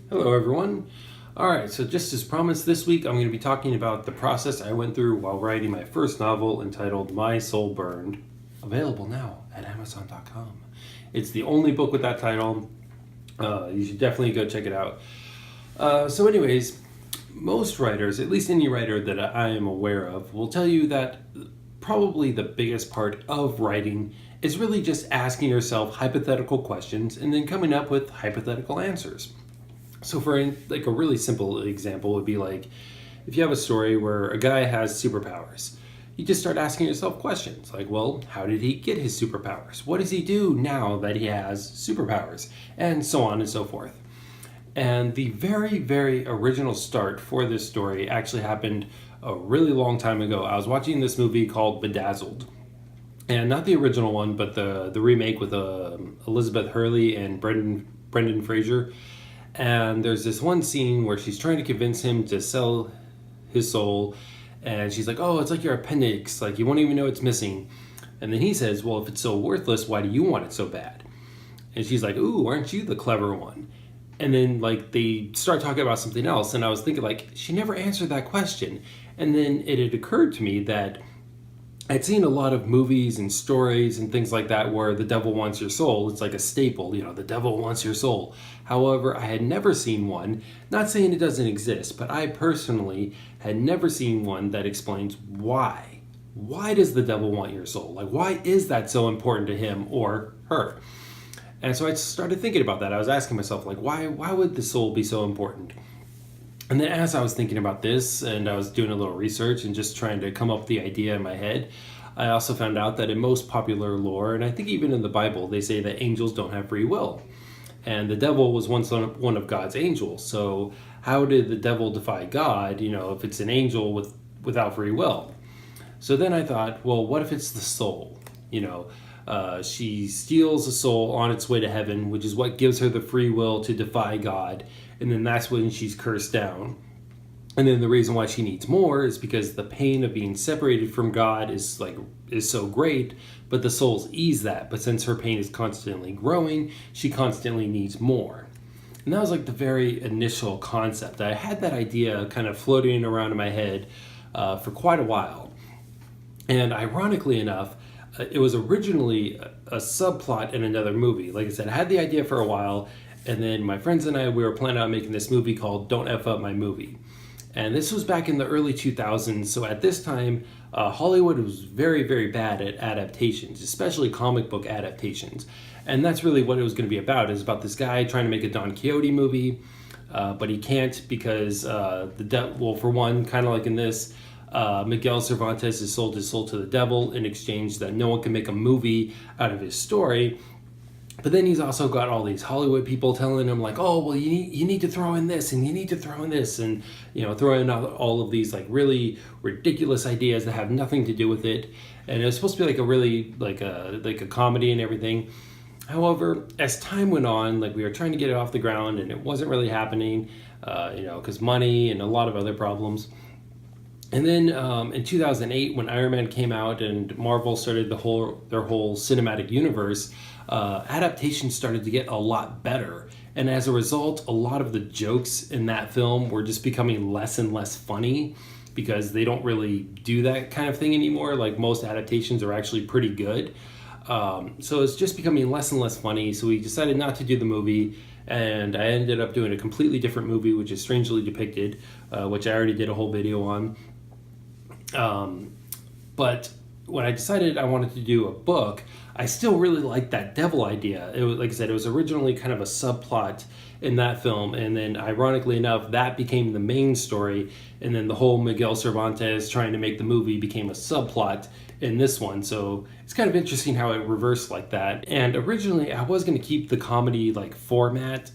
Hello, everyone. All right, so just as promised, this week I'm going to be talking about the process I went through while writing my first novel entitled My Soul Burned, available now at Amazon.com. It's the only book with that title. You should definitely go check it out. Anyways, most writers, at least any writer that I am aware of, will tell you that probably the biggest part of writing is really just asking yourself hypothetical questions and then coming up with hypothetical answers. So for like a really simple example would be like if you have a story where a guy has superpowers, you just start asking yourself questions like, well, how did he get his superpowers? What does he do now that he has superpowers? And so on and so forth. And the very, very original start for this story actually happened a really long time ago. I was watching this movie called Bedazzled. And not the original one, but the remake with Elizabeth Hurley and Brendan Fraser. And there's this one scene where she's trying to convince him to sell his soul. And she's like, oh, it's like your appendix. Like, you won't even know it's missing. And then he says, well, if it's so worthless, why do you want it so bad? And she's like, ooh, aren't you the clever one? And then, like, they start talking about something else. And I was thinking, like, she never answered that question. And then it had occurred to me that I'd seen a lot of movies and stories and things like that where the devil wants your soul. It's like a staple, the devil wants your soul. However, I had never seen one, not saying it doesn't exist, but I personally had never seen one that explains why. Why does the devil want your soul? Like, why is that so important to him or her? And so I started thinking about that. I was asking myself, like, why would the soul be so important? And then as I was thinking about this and I was doing a little research and just trying to come up with the idea in my head, I also found out that in most popular lore, and I think even in the Bible, they say that angels don't have free will. And the devil was once one of God's angels. So how did the devil defy God, if it's an angel without free will? So then I thought, well, what if it's the soul? She steals a soul on its way to heaven, which is what gives her the free will to defy God. And then that's when she's cursed down. And then the reason why she needs more is because the pain of being separated from God is so great, but the souls ease that. But since her pain is constantly growing, she constantly needs more. And that was like the very initial concept. I had that idea kind of floating around in my head for quite a while. And ironically enough, it was originally a subplot in another movie. Like I said, I had the idea for a while, and then my friends and I, we were planning on making this movie called Don't F Up My Movie. And this was back in the early 2000s, so at this time, Hollywood was very, very bad at adaptations, especially comic book adaptations. And that's really what it was going to be about. It's about this guy trying to make a Don Quixote movie, but he can't because, for one, kind of like in this, Miguel Cervantes has sold his soul to the devil in exchange that no one can make a movie out of his story. But then he's also got all these Hollywood people telling him like, oh, well, you need to throw in this and you need to throw in this and, throw in all of these like really ridiculous ideas that have nothing to do with it. And it was supposed to be like a really like a comedy and everything. However, as time went on, like we were trying to get it off the ground and it wasn't really happening, because money and a lot of other problems. And then in 2008, when Iron Man came out and Marvel started their whole cinematic universe, adaptations started to get a lot better. And as a result, a lot of the jokes in that film were just becoming less and less funny because they don't really do that kind of thing anymore. Like most adaptations are actually pretty good. So it's just becoming less and less funny. So we decided not to do the movie. And I ended up doing a completely different movie, which is Strangely Depicted, which I already did a whole video on. But when I decided I wanted to do a book, I still really liked that devil idea. It was, like I said, it was originally kind of a subplot in that film, and then ironically enough, that became the main story, and then the whole Miguel Cervantes trying to make the movie became a subplot in this one. So it's kind of interesting how it reversed like that. And originally, I was going to keep the comedy like format.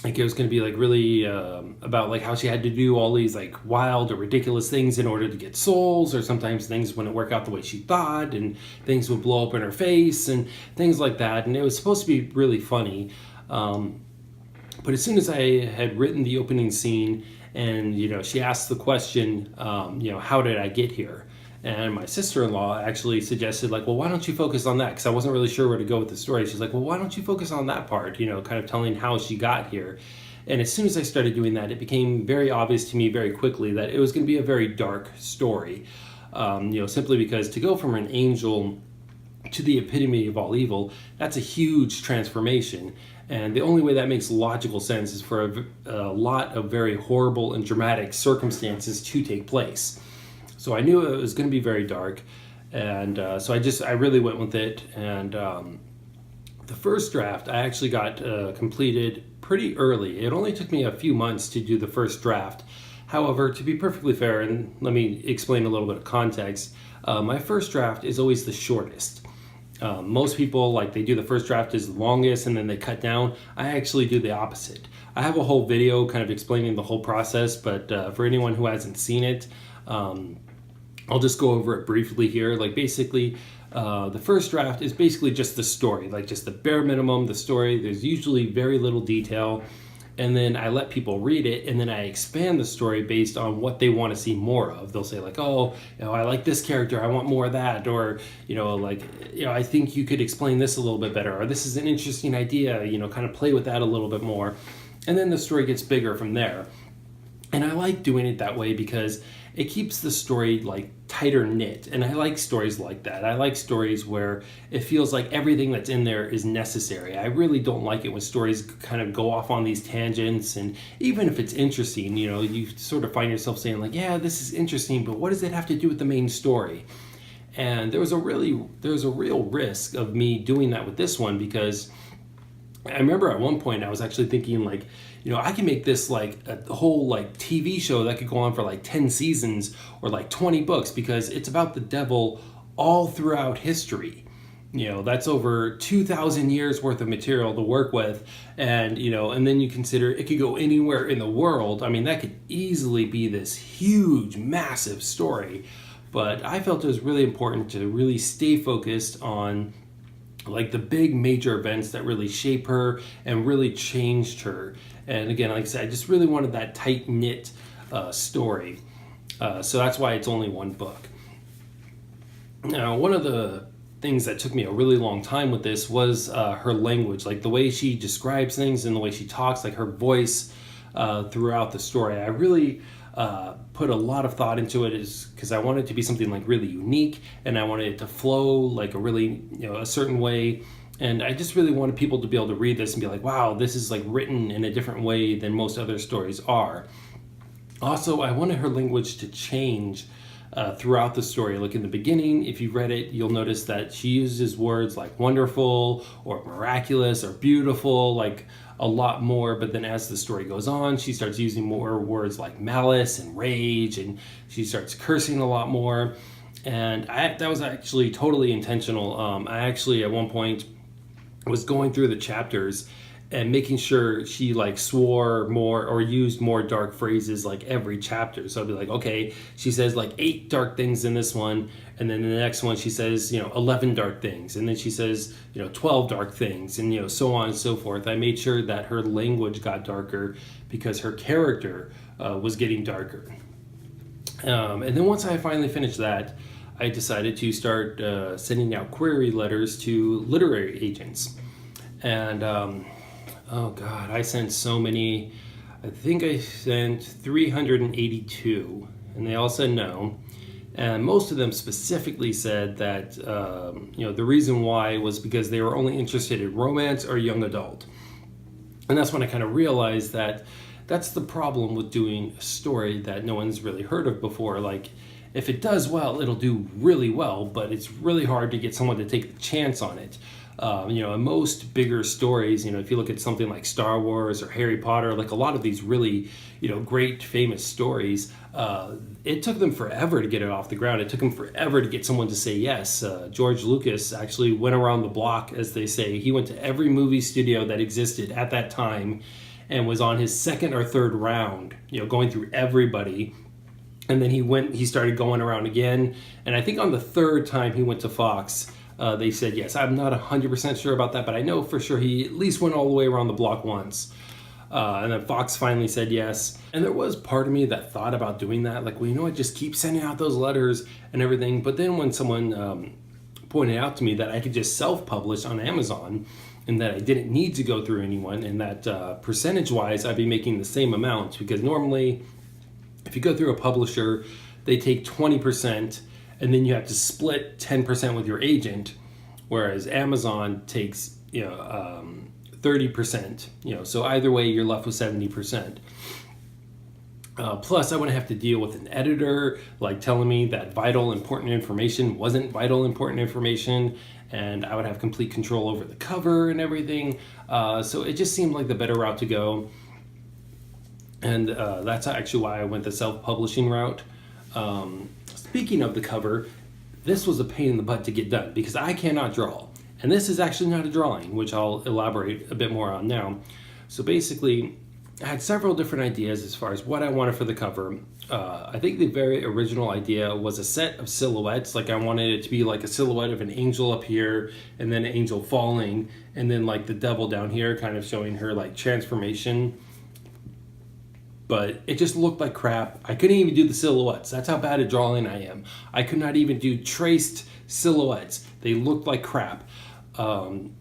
Like it was going to be like really about like how she had to do all these like wild or ridiculous things in order to get souls, or sometimes things wouldn't work out the way she thought and things would blow up in her face and things like that. And it was supposed to be really funny. But as soon as I had written the opening scene and, she asked the question, how did I get here? And my sister-in-law actually suggested, like, well, why don't you focus on that? Because I wasn't really sure where to go with the story. She's like, well, why don't you focus on that part, kind of telling how she got here. And as soon as I started doing that, it became very obvious to me very quickly that it was going to be a very dark story. Simply because to go from an angel to the epitome of all evil, that's a huge transformation. And the only way that makes logical sense is for a lot of very horrible and dramatic circumstances to take place. So I knew it was going to be very dark, and so I really went with it. And the first draft I actually got completed pretty early. It only took me a few months to do the first draft. However, to be perfectly fair, and let me explain a little bit of context, my first draft is always the shortest. Most people, they do the first draft is the longest and then they cut down. I actually do the opposite. I have a whole video kind of explaining the whole process, but for anyone who hasn't seen it, I'll just go over it briefly here. Basically, the first draft is basically just the story, just the bare minimum, the story. There's usually very little detail. And then I let people read it, and then I expand the story based on what they want to see more of. They'll say I like this character, I want more of that, or I think you could explain this a little bit better, or this is an interesting idea, kind of play with that a little bit more. And then the story gets bigger from there. And I like doing it that way because it keeps the story tighter knit, and I like stories like that. I like stories where it feels like everything that's in there is necessary. I really don't like it when stories kind of go off on these tangents, and even if it's interesting, you sort of find yourself saying yeah, this is interesting, but what does it have to do with the main story? And there was a real risk of me doing that with this one, because I remember at one point I was actually thinking I can make this a whole TV show that could go on for 10 seasons or 20 books, because it's about the devil all throughout history. That's over 2,000 years worth of material to work with. And, and then you consider it could go anywhere in the world. I mean, that could easily be this huge, massive story. But I felt it was really important to really stay focused on the big major events that really shape her and really changed her. And again, like I said, I just really wanted that tight-knit story. So that's why it's only one book. Now, one of the things that took me a really long time with this was her language, the way she describes things and the way she talks, her voice throughout the story. I really put a lot of thought into it, is because I wanted it to be something really unique, and I wanted it to flow a really a certain way. And I just really wanted people to be able to read this and be wow, this is written in a different way than most other stories are. Also, I wanted her language to change throughout the story. In the beginning, if you've read it, you'll notice that she uses words like wonderful or miraculous or beautiful a lot more. But then as the story goes on, she starts using more words like malice and rage, and she starts cursing a lot more. And that was actually totally intentional. I actually at one point was going through the chapters and making sure she swore more or used more dark phrases every chapter. So I'd be okay, she says 8 dark things in this one, and then in the next one she says 11 dark things, and then she says 12 dark things, and so on and so forth. I made sure that her language got darker because her character was getting darker. And then once I finally finished that, I decided to start sending out query letters to literary agents. And I sent so many. I think I sent 382, and they all said no. And most of them specifically said that the reason why was because they were only interested in romance or young adult. And that's when I kind of realized that that's the problem with doing a story that no one's really heard of before. If it does well, it'll do really well, but it's really hard to get someone to take the chance on it. In most bigger stories, if you look at something like Star Wars or Harry Potter, a lot of these really, great famous stories, it took them forever to get it off the ground. It took them forever to get someone to say yes. George Lucas actually went around the block, as they say. He went to every movie studio that existed at that time and was on his second or third round, going through everybody. And then he started going around again. And I think on the third time he went to Fox, they said yes. I'm not 100% sure about that, but I know for sure he at least went all the way around the block once. And then Fox finally said yes. And there was part of me that thought about doing that. Like, well, you know what, just keep sending out those letters and everything. But then when someone pointed out to me that I could just self-publish on Amazon and that I didn't need to go through anyone, and that percentage-wise I'd be making the same amount, because normally if you go through a publisher, they take 20% and then you have to split 10% with your agent, whereas Amazon takes 30%, so either way you're left with 70%. Plus I wouldn't have to deal with an editor like telling me that vital important information wasn't vital important information, and I would have complete control over the cover and everything. So it just seemed like the better route to go, and that's actually why I went the self-publishing route. Speaking of the cover, this was a pain in the butt to get done because I cannot draw. And this is actually not a drawing, which I'll elaborate a bit more on now. So basically, I had several different ideas as far as what I wanted for the cover. I think the very original idea was a set of silhouettes. Like, I wanted it to be like a silhouette of an angel up here, and then an angel falling, and then like the devil down here, kind of showing her like transformation. But it just looked like crap. I couldn't even do the silhouettes. That's how bad at drawing I am. I could not even do traced silhouettes. They looked like crap. And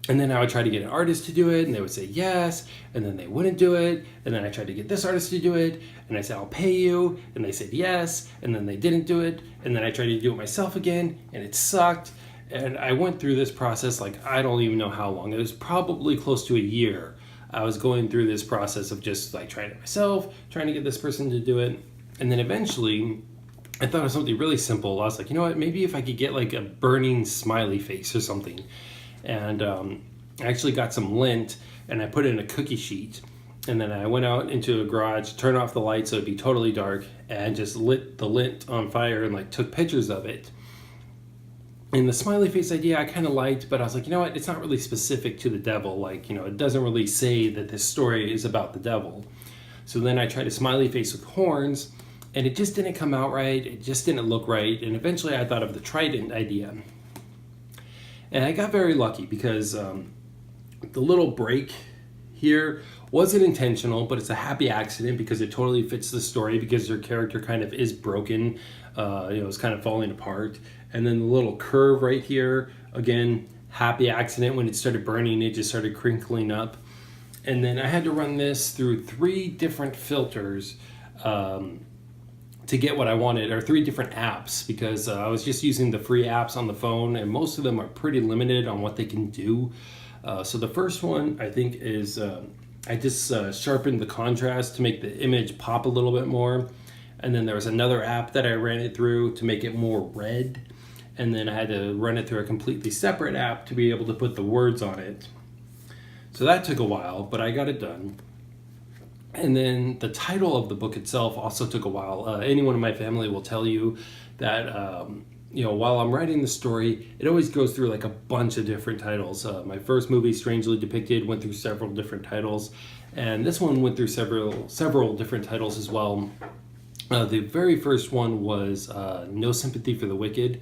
then I would try to get an artist to do it, and they would say yes, and then they wouldn't do it. And then I tried to get this artist to do it, and I said, I'll pay you, and they said yes, and then they didn't do it. And then I tried to do it myself again, and it sucked. And I went through this process like I don't even know how long. It was probably close to a year. I was going through this process of just like trying it myself, trying to get this person to do it. And then eventually I thought of something really simple. I was like, you know what, maybe if I could get like a burning smiley face or something. And I actually got some lint and I put it in a cookie sheet. And then I went out into a garage, turned off the light so it'd be totally dark, and just lit the lint on fire and like took pictures of it. And the smiley face idea I kind of liked, but I was like, you know what, it's not really specific to the devil. Like, it doesn't really say that this story is about the devil. So then I tried a smiley face with horns, and it just didn't come out right. It just didn't look right. And eventually I thought of the trident idea. And I got very lucky because the little break here wasn't intentional, but it's a happy accident because it totally fits the story, because your character kind of is broken. It's kind of falling apart. And then the little curve right here, again, happy accident. When it started burning, it just started crinkling up. And then I had to run this through 3 different filters to get what I wanted, or 3 different apps, because I was just using the free apps on the phone, and most of them are pretty limited on what they can do. So the first one, I think, is I just sharpened the contrast to make the image pop a little bit more. And then there was another app that I ran it through to make it more red. And then I had to run it through a completely separate app to be able to put the words on it. So that took a while, but I got it done. And then the title of the book itself also took a while. Anyone in my family will tell you that, while I'm writing the story, it always goes through like a bunch of different titles. My first movie, Strangely Depicted, went through several different titles. And this one went through several different titles as well. The very first one was No Sympathy for the Wicked.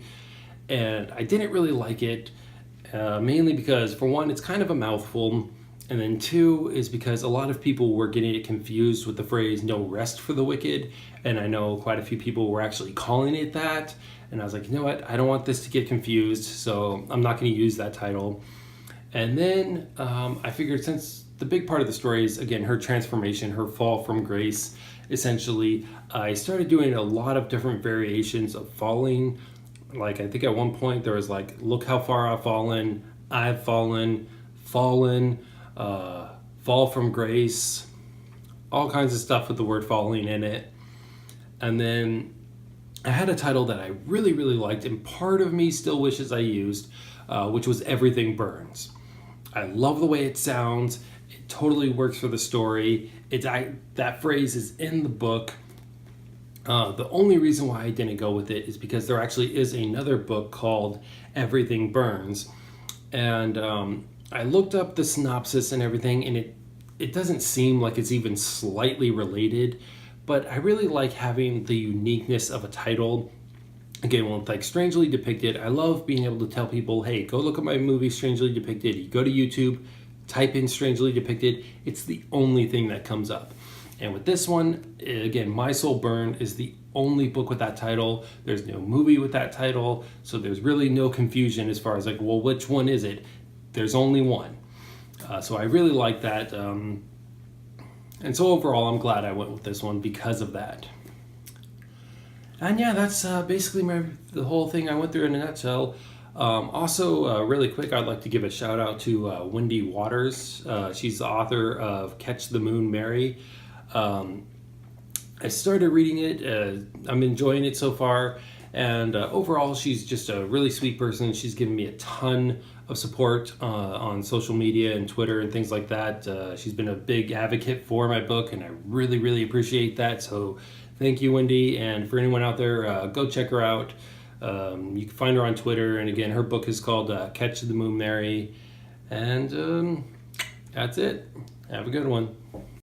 And I didn't really like it, mainly because, for one, it's kind of a mouthful. And then 2 is because a lot of people were getting it confused with the phrase no rest for the wicked. And I know quite a few people were actually calling it that. And I was like, you know what, I don't want this to get confused, so I'm not going to use that title. And then I figured, since the big part of the story is, again, her transformation, her fall from grace, essentially, I started doing a lot of different variations of falling. Like, I think at one point there was like, look how far I've fallen, fall from grace, all kinds of stuff with the word falling in it. And then I had a title that I really, really liked, and part of me still wishes I used, which was Everything Burns. I love the way it sounds. It totally works for the story. That phrase is in the book. The only reason why I didn't go with it is because there actually is another book called Everything Burns. And I looked up the synopsis and everything, and it doesn't seem like it's even slightly related. But I really like having the uniqueness of a title. Again, with like Strangely Depicted, I love being able to tell people, hey, go look at my movie Strangely Depicted. You go to YouTube, type in strangely depicted, it's the only thing that comes up. And with this one, again, My Soul Burned is the only book with that title. There's no movie with that title, so there's really no confusion as far as like, well, which one is it? There's only one. So I really like that. And so overall, I'm glad I went with this one because of that. And yeah, that's basically the whole thing I went through in a nutshell. Also, really quick, I'd like to give a shout out to Wendy Waters. She's the author of Catch the Moon, Mary. I started reading it. I'm enjoying it so far. And overall, she's just a really sweet person. She's given me a ton of support on social media and Twitter and things like that. She's been a big advocate for my book, and I really, really appreciate that. So thank you, Wendy. And for anyone out there, go check her out. You can find her on Twitter. And again, her book is called Catch the Moon, Mary. And that's it. Have a good one.